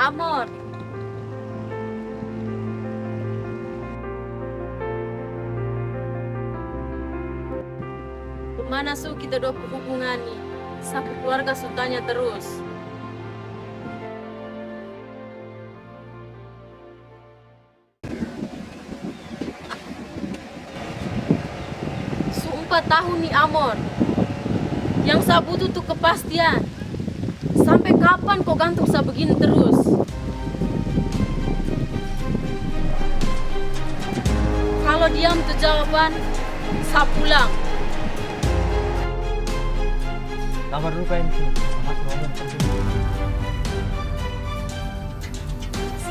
Amor, kemana su kita dua hubungan nih? Sapu keluarga sutanya terus. Su 4 tahun nih Amor. Yang saya butuh tuh kepastian. Sampai kapan kau gantung saya begini terus? Kalau diam tuh jawaban, saya pulang. Kamar dulu kain sih, masih ngomong penting.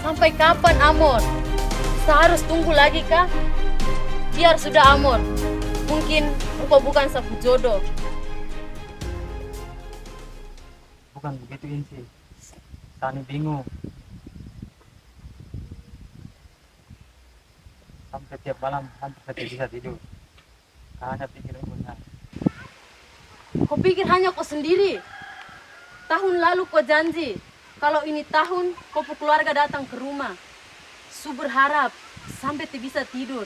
Sampai kapan Amor? Saya harus tunggu lagi kah? Biar sudah Amor. Mungkin engkau bukan sapu jodoh. Bukan begitu Insi. Tani bingung. Sampai tiap malam hampir saja bisa tidur. Hanya pikiran benar. Kau pikir hanya kau sendiri? Tahun lalu kau janji, kalau ini tahun kau keluarga datang ke rumah. Su berharap sampai tidak bisa tidur.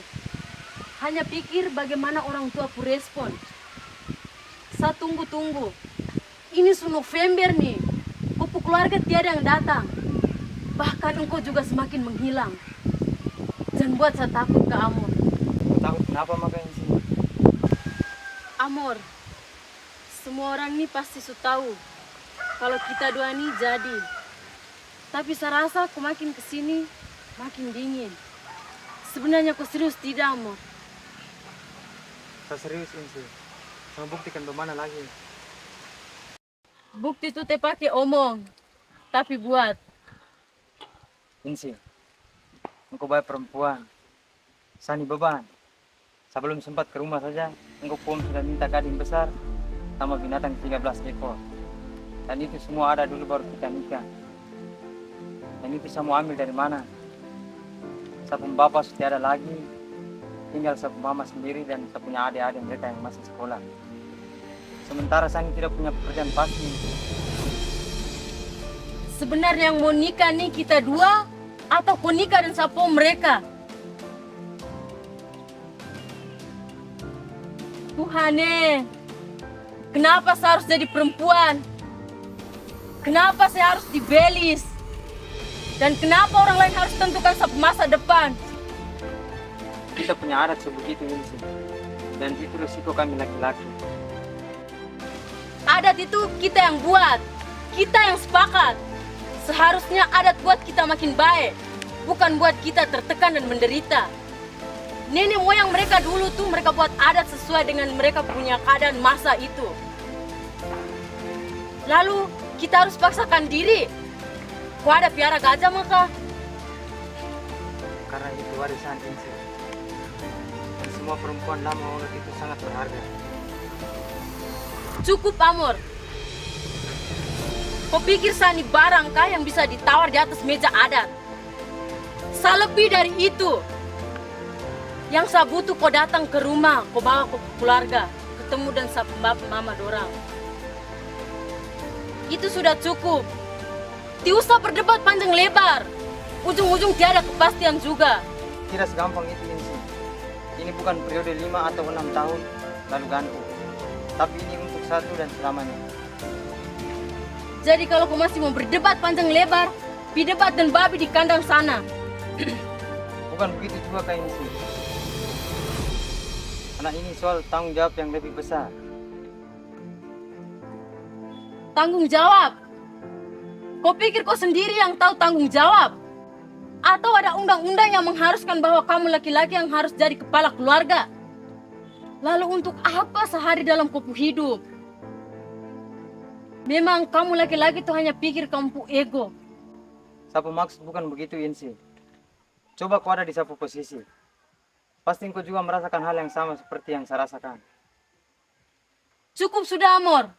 Hanya pikir bagaimana orang tua ku respon. Saya tunggu-tunggu. Ini su November nih. Kau keluarga tiada yang datang. Bahkan engkau juga semakin menghilang. Jangan buat saya takut ke Amor. Kau takut kenapa makanya sih? Amor, semua orang ini pasti su tahu kalau kita dua ini jadi. Tapi saya rasa aku makin kesini makin dingin. Sebenarnya aku serius tidak, Amor. Saya serius Insi. Mau buktikan bagaimana lagi. Bukti itu te pakai omong, tapi buat. Insi, engkau baik perempuan. Sani beban. Sebelum sempat ke rumah saja, engkau pun sudah minta gading besar sama binatang 13 ekor. Dan itu semua ada dulu baru kita nikah. Dan itu saya mau ambil dari mana? Saya pun bapak sudah ada lagi. Tinggal saya mama sendiri dan saya punya adik-adik mereka yang masih sekolah. Sementara Sani tidak punya pekerjaan pasti. Sebenarnya yang mau nikah nih kita dua atau kau nikah dan sapu mereka? Tuhane, kenapa saya harus jadi perempuan? Kenapa saya harus dibelis? Dan kenapa orang lain harus tentukan satu masa depan? Kita punya adat sebegitu ini sih. Dan itu resiko kami laki-laki. Adat itu kita yang buat, kita yang sepakat. Seharusnya adat buat kita makin baik, bukan buat kita tertekan dan menderita. Nenek moyang mereka dulu tuh mereka buat adat sesuai dengan mereka punya keadaan masa itu. Lalu kita harus paksakan diri. Kau ada piara gajah maka? Karena itu warisan Insi. Dan semua perempuan lama orang itu sangat berharga. Cukup Amor. Kau pikir Sani barang kah yang bisa ditawar di atas meja adat? Saya lebih dari itu. Yang saya butuh kau datang ke rumah, kau bawa ke keluarga, ketemu dan saya bapak mama dorang. Itu sudah cukup. Tiusah berdebat panjang lebar. Ujung-ujung tiada kepastian juga. Tidak segampang itu Insi. Ini bukan periode 5 atau 6 tahun lalu ganti. Tapi ini untuk satu dan selamanya. Jadi kalau kau masih mau berdebat panjang lebar, pi debat dan babi di kandang sana. Bukan begitu juga Kak Insi. Karena ini soal tanggung jawab yang lebih besar. Tanggung jawab? Kau pikir kau sendiri yang tahu tanggung jawab? Atau ada undang-undang yang mengharuskan bahwa kamu laki-laki yang harus jadi kepala keluarga? Lalu untuk apa sehari dalam kupu hidup? Memang kamu laki-laki itu hanya pikir kamu ego. Sapu maksud bukan begitu Insi. Coba kau ada di sapu posisi. Pasti kau juga merasakan hal yang sama seperti yang saya rasakan. Cukup sudah Amor.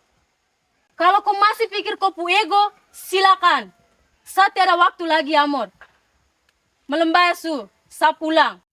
Kalau kau masih pikir kau ego, silakan. Saya tiada waktu lagi Amor. Melembaya su, saya pulang.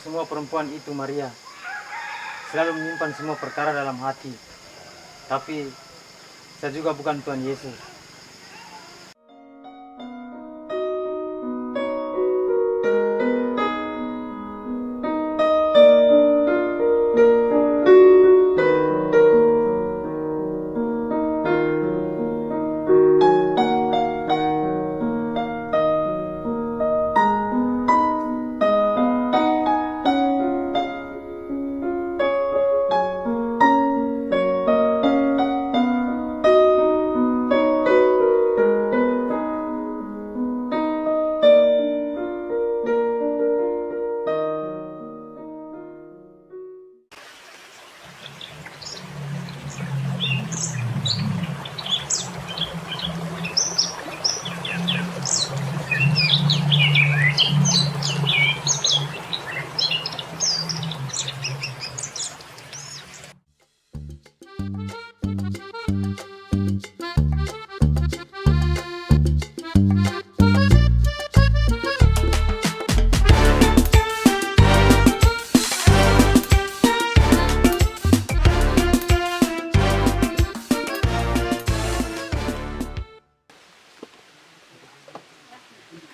semua perempuan itu, Maria, selalu menyimpan semua perkara dalam hati. Tapi saya juga bukan Tuhan Yesus.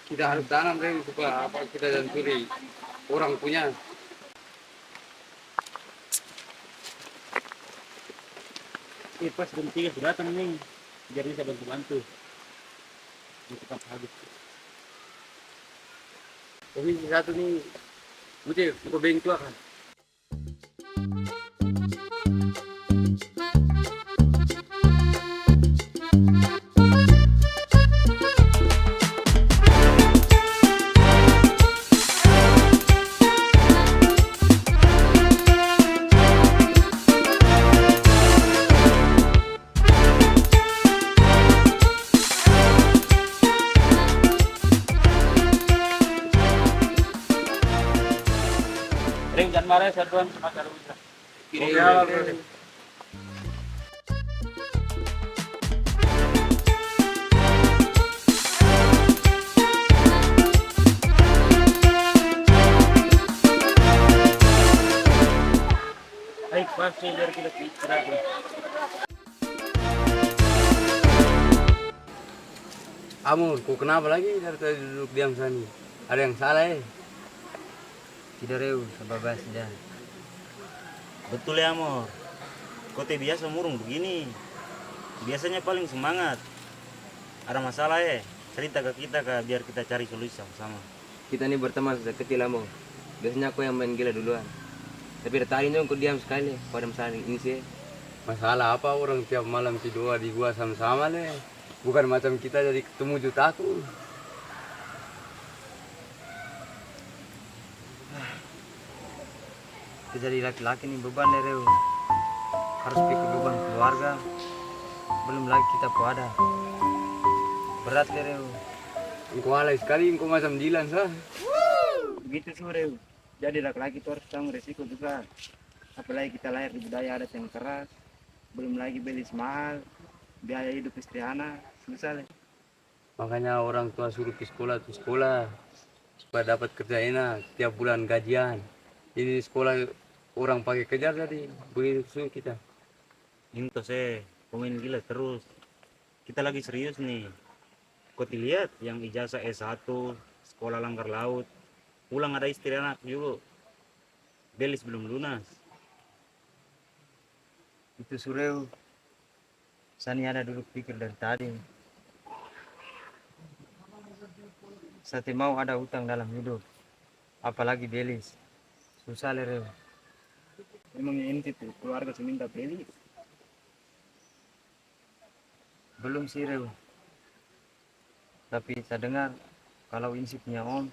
Kita harus tanam deh supaya apa kita dan tuli orang punya. Pas jam 3 sudah datang nih, biar bisa bantu-bantu. Tetap habis. Komisi satu nih, mesti kebeng tua kan. Ring jangan marah ya tuan, makan bisa. Iya, Baik, pasti biar kita istirahat. Amur, kok kenapa lagi dari tadi duduk diam sana? Ada yang salah ya? Tidak reu, sababas saja. Betul ya Amor, kote biasa murung begini. Biasanya paling semangat. Ada masalah ya, cerita ke kita biar kita cari solusi sama-sama. Kita ini berteman sejak kecil Amo. Biasanya aku yang main gila duluan. Tapi dari tadi ini aku diam sekali pada masalah ini sih. Masalah apa orang tiap malam tidur di gua sama-sama le? Bukan macam kita jadi ketemu jutaku. Kita jadi laki-laki nih beban deh reu. Harus pikir beban keluarga. Belum lagi kita ada. Berat deh reu. Engkau alay sekali, engkau macam Dilan sah. Begitu sih reu. Jadi laki-laki itu harus tanggung resiko juga. Apalagi kita lahir di budaya adat yang keras. Belum lagi belis mahal. Biaya hidup istri anak. Susah deh. Makanya orang tua suruh ke sekolah tuh sekolah supaya dapat kerja enak tiap bulan gajian. Ini sekolah orang pakai kejar jadi begitu suruh kita. Into pemain gila terus. Kita lagi serius nih. Kau lihat yang ijazah S1, sekolah langgar laut. Pulang ada istri anak juga. Belis belum lunas. Itu sureu. Sani ada duduk pikir dari tadi. Sate mau ada hutang dalam hidup. Apalagi belis. Susah lereu. Emang ente tuh keluarga seminta beli. Belum sih reu. Tapi saya dengar kalau Insi punya om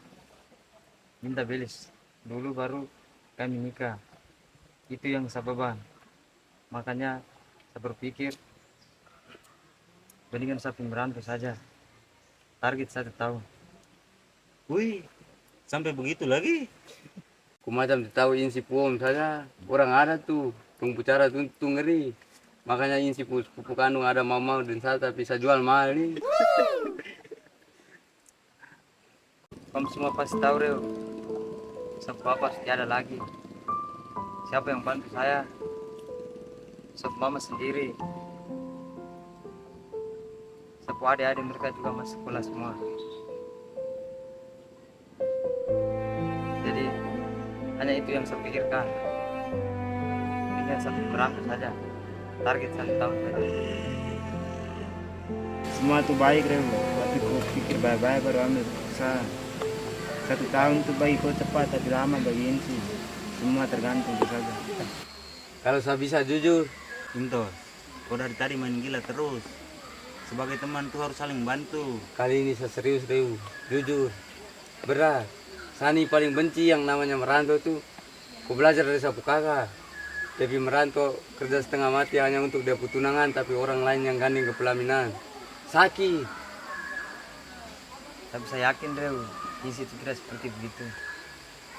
minta belis dulu baru kami nikah. Itu yang sababan. Makanya saya berpikir mendingan saya merantau saja. Target 1 tahun. Wih, sampai begitu lagi? Ku macam tahu insi puom saja orang ada tuh tunggu bicara tuh ngeri. Makanya insi pupu kandung ada mama dan saya tapi saya jual mahal nih. Kamu semua pasti tahu reu. Sebab bapak sudah tiada lagi. Siapa yang bantu saya? Sebab mama sendiri. Sebab adik-adik mereka juga masih sekolah semua. Jadi hanya itu yang saya pikirkan. Tinggal satu berangkat saja. Target 1 tahun saja. Semua tuh baik Rem, tapi kau pikir baik-baik baru ambil keputusan. 1 tahun tuh bagi kau cepat, tapi lama bagi Insi. Semua tergantung ke saja. Kalau saya bisa jujur, Intos, kau dari tadi main gila terus. Sebagai teman tuh harus saling bantu. kali ini saya serius Reu. Jujur, berat. Sani paling benci yang namanya merantau tuh. Ku belajar dari sapu kakak. Tapi merantau kerja setengah mati hanya untuk dia tunangan, tapi orang lain yang gandeng ke pelaminan. Sakit. Tapi saya yakin Reu, Insi itu tidak seperti begitu.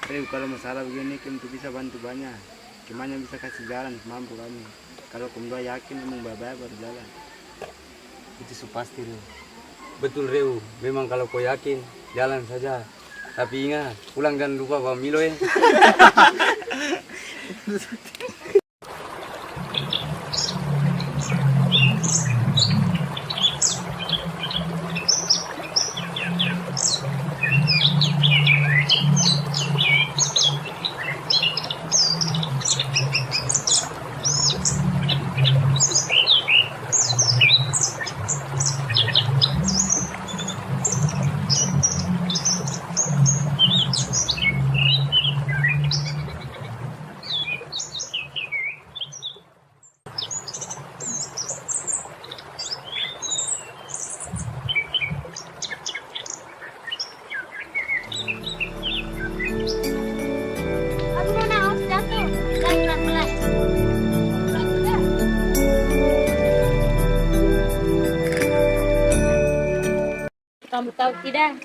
Rem, kalau masalah begini Kim tuh bisa bantu banyak. Gimana bisa kasih jalan mampu kami. Kalau kamu dua yakin emang baik-baik baru jalan. Itu pasti Reu. Betul Reu, memang kalau kau yakin, jalan saja. Tapi ingat, pulang jangan lupa bawa Milo ya. Aduh Nona, harus jatuh. Jangan pelan-pelan. Kamu tahu tidak,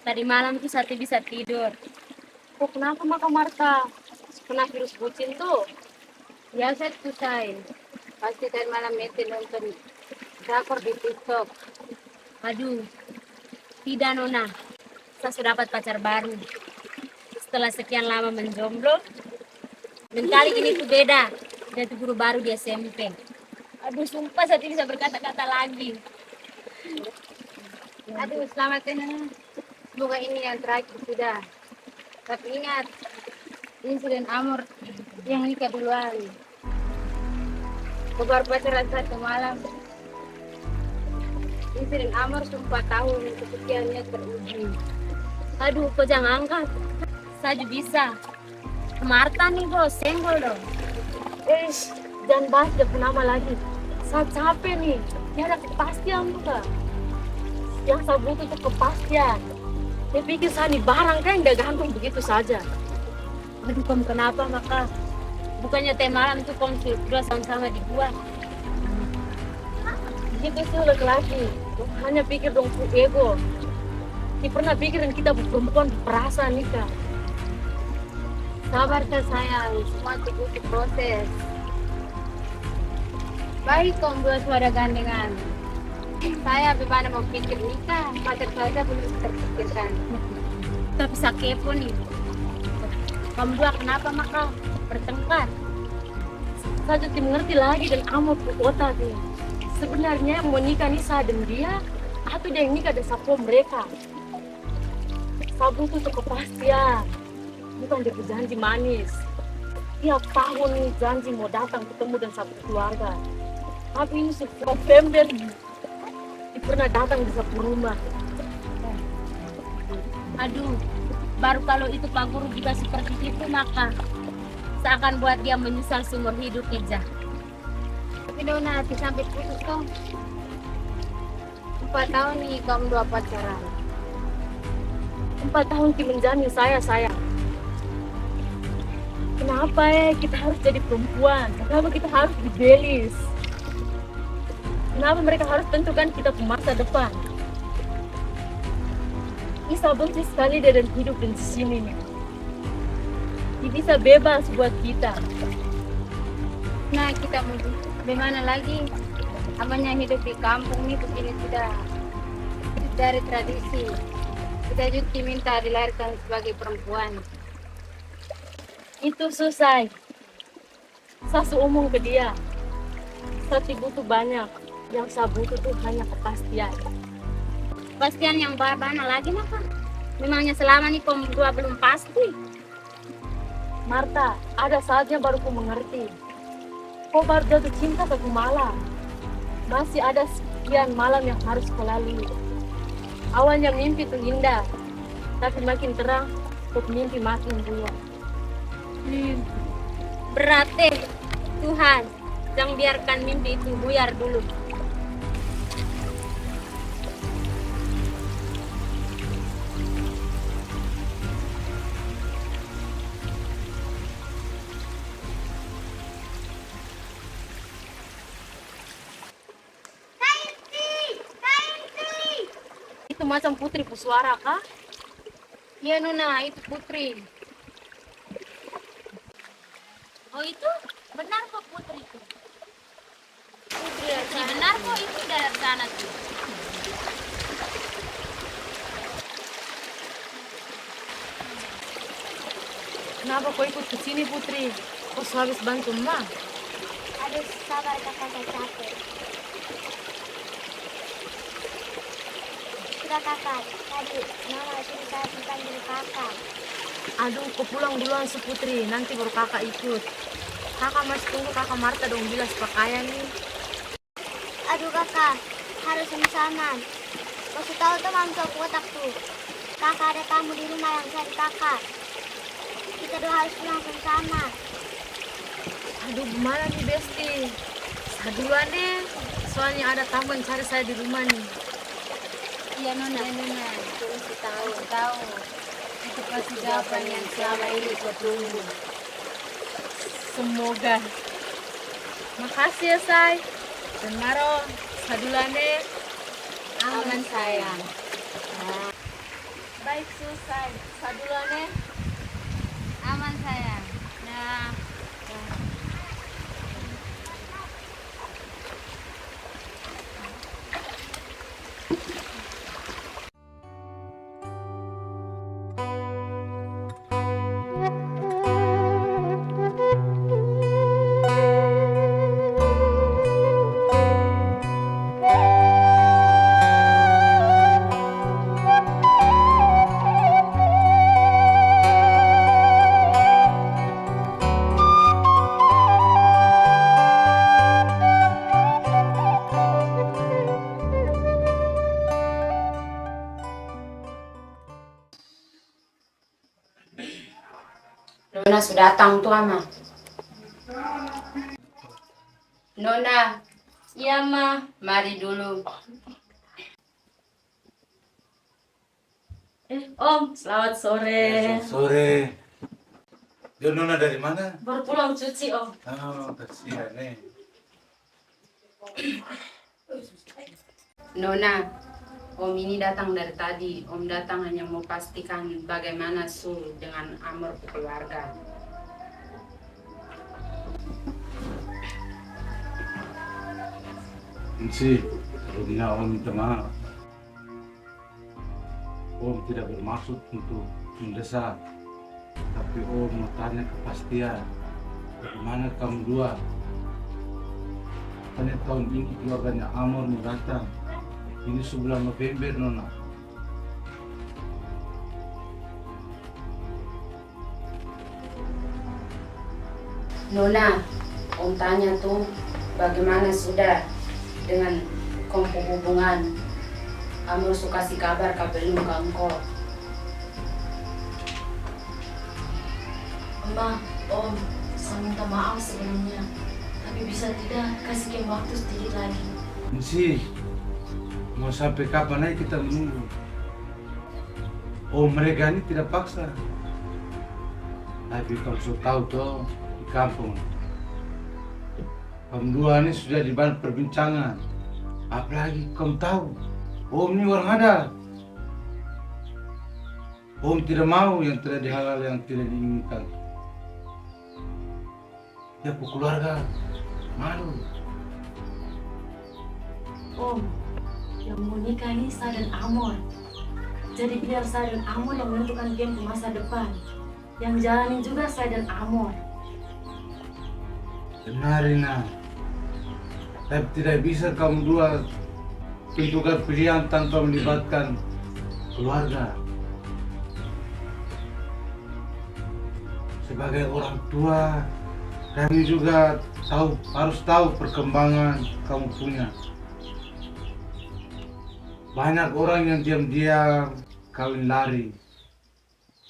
tadi malam tuh Sati bisa tidur. Oh kenapa Maka Marta? Kena virus bucin tuh. Biasa tuh say. Pasti tadi malam itu nonton drakor di TikTok. Aduh, tidak Nona. Saya sudah dapat pacar baru. Setelah sekian lama menjomblo, dan kali ini tuh beda. Dia tuh guru baru di SMP. Aduh, sumpah saya tidak bisa berkata-kata lagi. Aduh, selamat ya Nona. Semoga ini yang terakhir sudah. Tapi ingat, insiden Amor yang nikah duluan. Kebar pacaran 1 malam. Insiden Amor 4 tahun kesekiannya teruji. Aduh, kok jangan angkat. Saya juga bisa. Marta nih bos, senggol dong. Jangan bahas dia nama lagi. Saya capek nih. Dia ada kepastian bukan? Yang saya butuh itu kepastian. Dia pikir saya nih barang kan nggak gantung begitu saja. Aduh, kamu kenapa Maka? Bukannya teh malam itu kamu sudah sama-sama dibuat. Begitu sih laki-laki. Hanya pikir dong ego. Dia pernah pikirin kita perempuan perasa nikah. Sabar kan sayang, semua butuh proses. Baik kamu dua suara gandengan. Saya bagaimana mau pikir nikah, pacar saja belum terpikirkan. Tapi saya kepo nih. Kamu dua kenapa Maka bertengkar? Saya jadi mengerti lagi dan amat ke otak nih. Sebenarnya yang mau nikah nih saya dan dia, atau dia yang nikah dan sapu mereka. Saya butuh kepastian, bukan dia berjanji manis. Tiap tahun nih janji mau datang ketemu dan satu keluarga. Tapi ini November, dia pernah datang di satu rumah. Aduh, baru kalau itu Pak Guru juga seperti itu Maka saya akan buat dia menyesal seumur hidup Ija. Tapi Nona, hati sampai putus dong. 4 tahun nih kamu dua pacaran. 4 tahun Ki menjalani saya sayang. Kenapa kita harus jadi perempuan? Kenapa kita harus dibelis? Kenapa mereka harus tentukan kita ke masa depan? Isa benci sekali dari hidup di sini nih. Dia bisa bebas buat kita. Nah kita mau bagaimana lagi? Namanya hidup di kampung nih begini sudah dari tradisi. Kita juga diminta dilahirkan sebagai perempuan. Itu selesai. Saya seumung ke dia. Saya tidak butuh banyak. Yang saya butuh tuh hanya kepastian. Kepastian yang mana lagi Napa? Memangnya selama ini kau berdua belum pasti? Marta, ada saatnya baru ku mengerti. Kau baru jatuh cinta ke Kumala. Masih ada sekian malam yang harus kau lalui. Awalnya mimpi itu indah, tapi makin terang, kok mimpi makin tua. Berarti Tuhan jangan biarkan mimpi itu buyar dulu. Itu macam Putri Puswara kah? Iya Nona, itu Putri. Oh itu benar kok Putri itu. Putri benar kok itu dari sana tuh. Kenapa kau ikut ke sini Putri? Kau habis bantu emak? Aduh sabar kakak, saya capek. Sudah kakak, tadi Nona suruh saya dipanggil kakak. Aduh, kau pulang duluan su Putri, nanti baru kakak ikut. Kakak masih tunggu kakak Marta dong bilas pakaian nih. Aduh kakak, harus sama-sama. Masih tahu tuh mamsa kotak tuh. Kakak ada tamu di rumah yang cari kakak. Kita dua harus pulang sama-sama. Aduh, gimana nih Besti? Saya duluan deh, soalnya ada tamu yang cari saya di rumah nih. Iya Nona, itu mesti tahu. Itu pasti jawaban yang selama ini kau tunggu. Semoga. Makasih ya Say. Dan Maro, saya duluan deh. Aman sayang. Baik Susay, saya duluan deh. Aman sayang. Nah. Nona sudah datang tuh ama. Nona, Iya Ma. mari dulu. Om, selamat sore. Sore. Dia Nona dari mana? Baru pulang cuci Om. Oh, kasihan nih. Nona, Om ini datang dari tadi. Om datang hanya mau pastikan bagaimana Sul dengan Amor keluarga. Sih, sebelumnya Om minta maaf. Om tidak bermaksud untuk mendesak, tapi Om mau tanya kepastian. Bagaimana kamu dua? Karena tahun ini keluarganya Amor mau datang. Ini sebulan November, Nona. Nona, Om tanya tuh bagaimana sudah dengan kompo hubungan. Amor suka kasih kabar belum ke engkau. Ma, Om, saya minta maaf sebelumnya. Tapi bisa tidak kasih waktu sedikit lagi. Sih, mau sampai kapan aja kita menunggu. Oh, mereka ini tidak paksa. Tapi kamu sudah tahu toh di kampung. Kamu dua ini sudah di bahan perbincangan. Apalagi kamu tahu, Om ini orang ada. Om tidak mau yang terjadi hal-hal yang tidak diinginkan. Ya, keluarga malu. Om, yang mau nikah ini saya dan Amor. Jadi biar saya dan Amor yang menentukan game masa depan. yang jalanin juga saya dan Amor. Benar, Ina. Tapi tidak bisa kamu dua tentukan pilihan tanpa melibatkan keluarga. Sebagai orang tua, kami juga harus tahu perkembangan kamu punya. Banyak orang yang diam-diam kawin lari.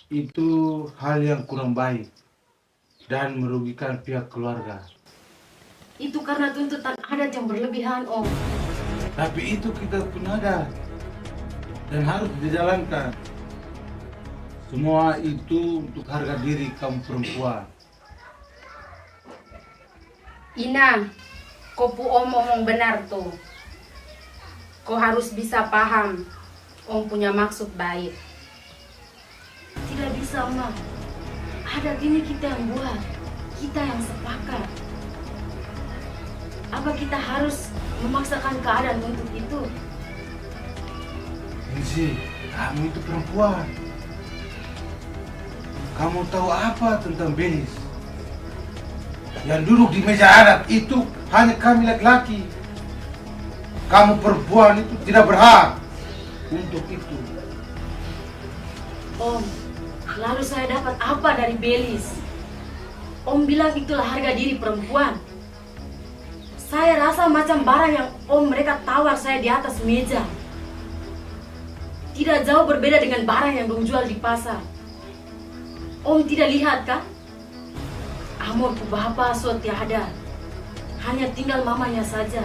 Itu hal yang kurang baik dan merugikan pihak keluarga. Itu karena tuntutan adat yang berlebihan, Om. Tapi itu kita punya adat dan harus dijalankan. Semua itu untuk harga diri kamu perempuan. Ina, kopu Om ngomong benar tuh. Kau harus bisa paham Om punya maksud baik. Tidak bisa, Ma. Adat ini kita yang buat, kita yang sepakat. Apa kita harus memaksakan keadaan untuk itu? Ningsi, kamu itu perempuan. Kamu tahu apa tentang Belis? Yang duduk di meja adat itu hanya kami laki-laki. Kamu perempuan itu tidak berhak untuk itu. Om, lalu saya dapat apa dari Belis? Om bilang itulah harga diri perempuan. Saya rasa macam barang yang Om mereka tawar saya di atas meja. Tidak jauh berbeda dengan barang yang dong jual di pasar. Om tidak lihat kah? Amor ku bapak sudah tiada. Hanya tinggal mamanya saja.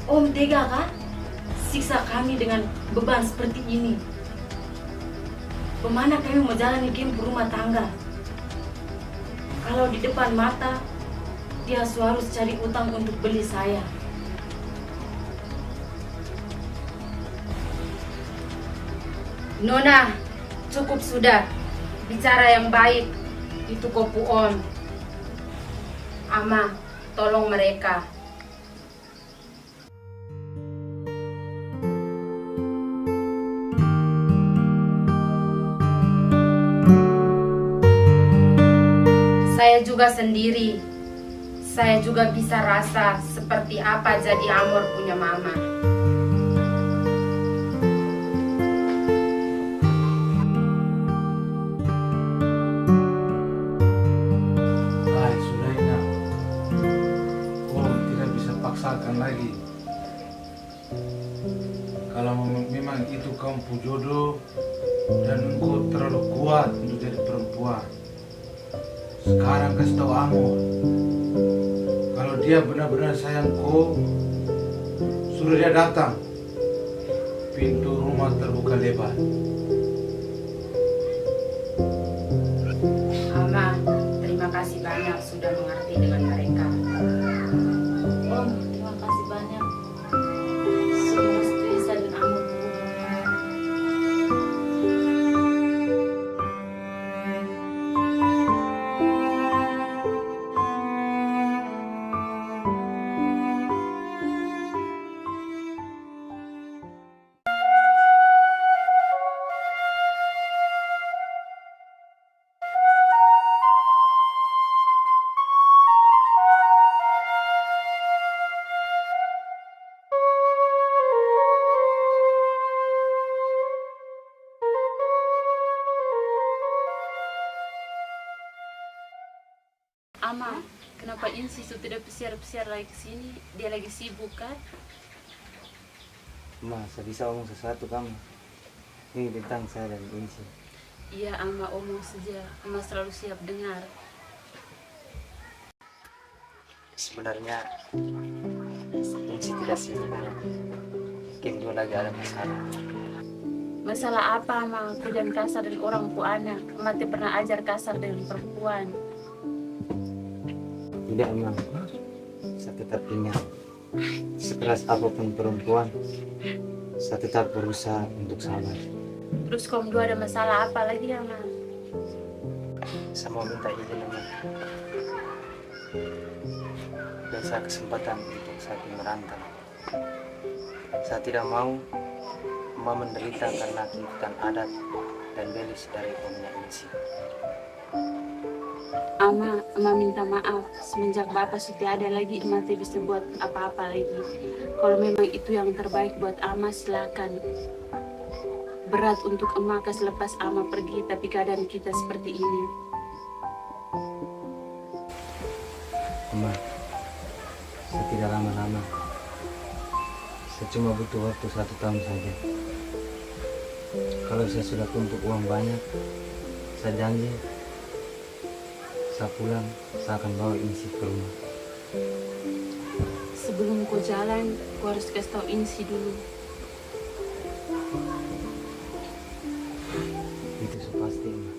Om tega kah? Siksa kami dengan beban seperti ini. Bagaimana kami mau jalani game rumah tangga? Kalau di depan mata, dia harus cari utang untuk beli saya. Nona, cukup sudah. Bicara yang baik. Itu kopu Om. Ama, tolong mereka. Saya juga sendiri. Saya juga bisa rasa seperti apa jadi Amor punya mama. Hai, Sulaina. Om tidak bisa paksakan lagi. Kalau memang itu kamu jodoh dan engkau terlalu kuat untuk jadi perempuan. Sekarang kasih tahu Amor, kalau dia benar-benar sayang kau, suruh dia datang. Pintu rumah terbuka lebar. Ama, terima kasih banyak sudah mengerti dengan mereka. Om, terima kasih banyak. Sudah merestui saya dan Amor berhubungan. Ama, kenapa Insi tidak pesiar-pesiar lagi ke sini? Dia lagi sibuk kan? Mas, bisa omong sesuatu kamu. Ini tentang saya dan Insi. Iya, Ama omong saja. Ama selalu siap dengar. Sebenarnya Insi tidak sini. Mungkin dua lagi ada masalah. Masalah apa, Ama? Aku dan kasar dan orang pu anak. Ama tidak pernah ajar kasar dengan perempuan. Tidak, Emang. Saya tetap ingat. Sekeras apapun perempuan, saya tetap berusaha untuk sabar. Terus kamu dua ada masalah apa lagi, Ama? Saya mau minta izin, Emang. Dan saya kesempatan untuk saya merantau. Saya tidak mau Emang menderita karena tuntutan adat dan Belis dari ibunya Insi. Ama minta maaf. Semenjak Bapak sudah ada lagi, Ama tidak bisa buat apa-apa lagi. Kalau memang itu yang terbaik buat Ama, silakan. Berat untuk Ama selepas Ama pergi, tapi keadaan kita seperti ini. Ama, saya tidak lama-lama. Saya cuma butuh waktu 1 tahun saja. Kalau saya sudah kumpul uang banyak, saya janji saya pulang, saya akan bawa Insi ke rumah. Sebelum kau jalan, kau harus kasih tahu Insi dulu. Itu sepasti, Ama.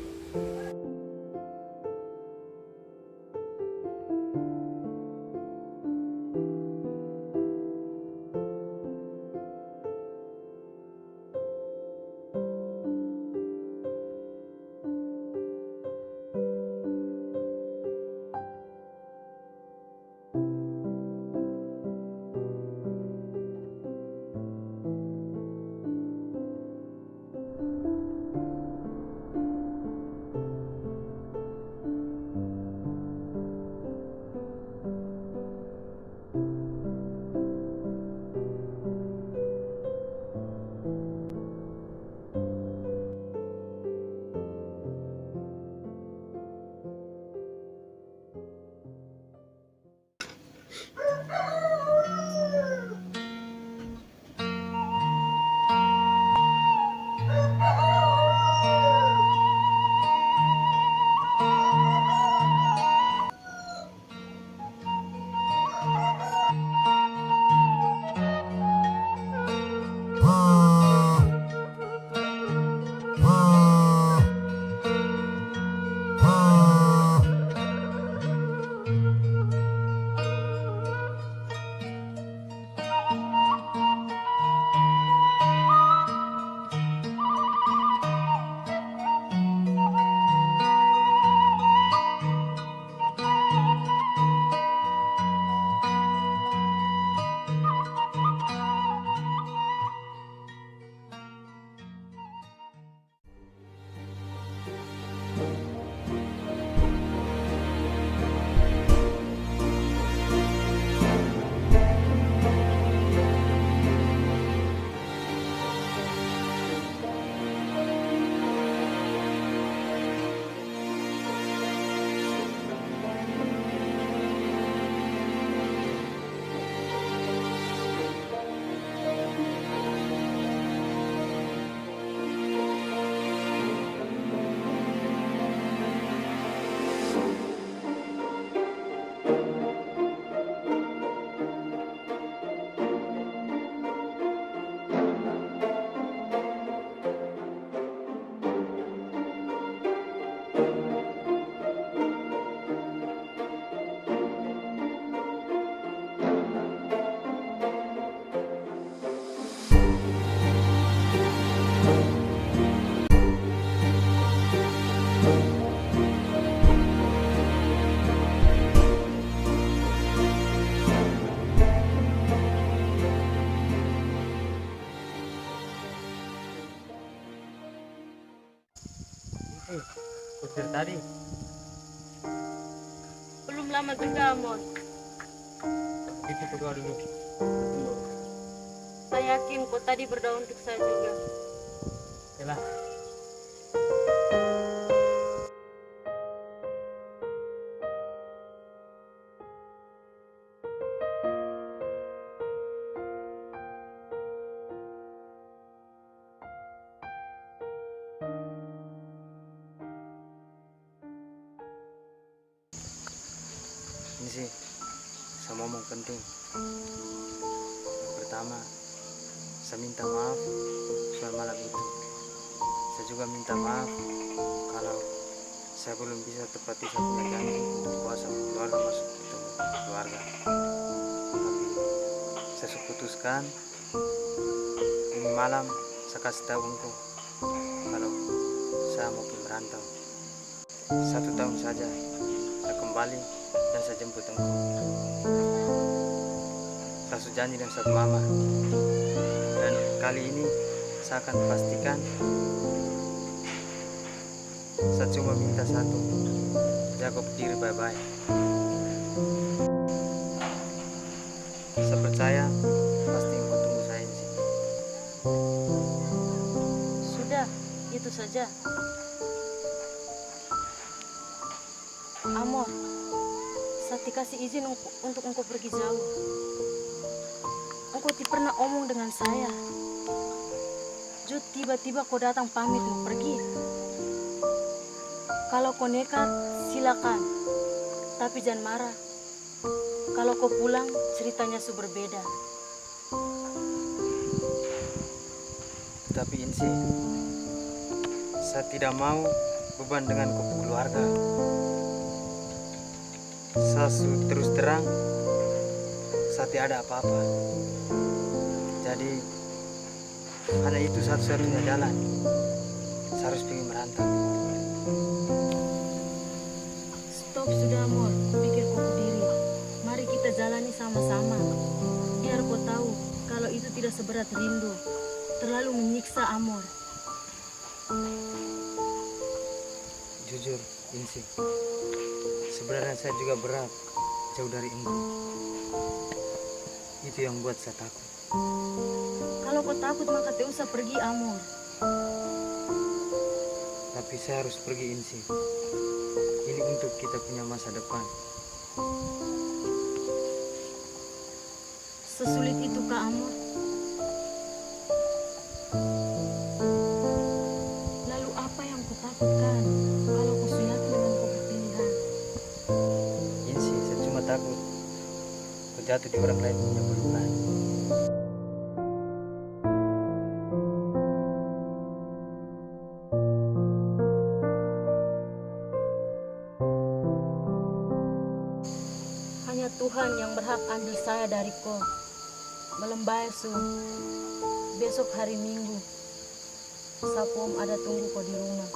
Kusir tadi, Belum lama juga, Mon. itu kedua dulu. Saya yakin kau tadi berdoa untuk saya juga. Yalah. Ini sih, saya ngomong penting. Yang pertama, saya minta maaf soal malam itu. Saya juga minta maaf kalau saya belum bisa tepati satu janji untuk puasa keluarga masuk ketemu keluarga. Tapi saya putuskan ini malam saya kasih tahu engkau kalau saya mau pergi merantau. 1 tahun saja saya kembali dan saya jemput engkau. Saya sudah janji dengan satu mama, dan kali ini saya akan pastikan Saya cuma minta satu, jaga diri baik-baik. Saya percaya pasti engkau tunggu saya di sini. Sudah, itu saja. Amor, saya kasih izin untuk engkau pergi jauh. Engkau tidak pernah omong dengan saya. Jut, tiba-tiba kau datang pamit mau pergi. Kalau kau nekat, silakan. Tapi jangan marah. Kalau kau pulang, ceritanya berbeda. Tapi Insi, saya tidak mau beban dengan keluarga. Saya terus terang, saya tidak ada apa-apa. Jadi, hanya itu satu-satunya jalan. Saya harus pergi merantau. Stop sudah, Amor. Pikir kau diri. Mari kita jalani sama-sama. Biar kau tahu kalau itu tidak seberat rindu. Terlalu menyiksa, Amor. Jujur, Insi, sebenarnya saya juga berat jauh dari engkau. Itu yang buat saya takut. Kalau kau takut maka tidak usah pergi, Amor. Tapi saya harus pergi, Insi. Ini untuk kita punya masa depan. Sesulit itu kah, Amor? Lalu apa yang kau takutkan kalau kau sudah yakin dengan kau berpilihan? Insi, saya cuma takut kau jatuh di orang lain punya pelukan. Hanya Tuhan yang berhak ambil saya dari kau. Malam besok hari Minggu, Sapom ada tunggu kau di rumah.